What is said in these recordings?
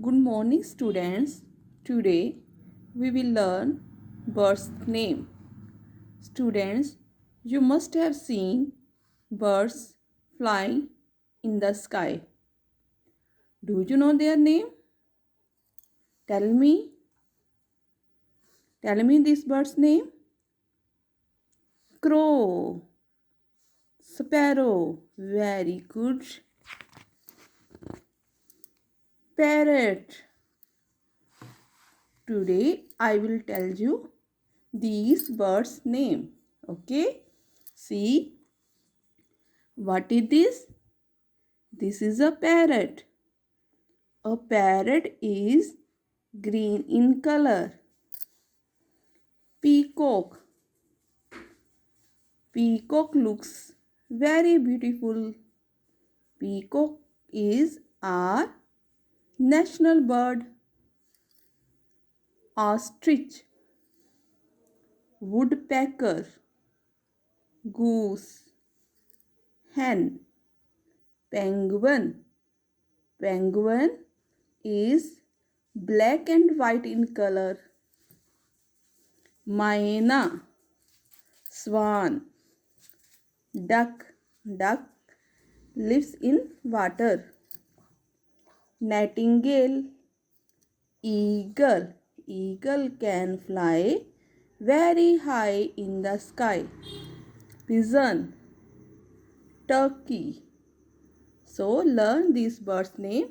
Good morning, students. Today we will learn birds' name. Students, you must have seen birds flying in the sky. Do you know their name? Tell me. Tell me this bird's name. Crow. Sparrow. Very good. Parrot. Today I will tell you these birds' name. Okay? See, what is this? This is a parrot. A parrot is green in color. Peacock. Peacock looks very beautiful. Peacock is our national bird. Ostrich. Woodpecker. Goose. Hen. Penguin. Penguin is black and white in color. Myna. Swan. Duck. Duck lives in water. Nightingale. Eagle. Eagle can fly very high in the sky. Pigeon. Turkey. So learn these birds' name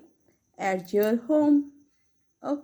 at your home. Okay.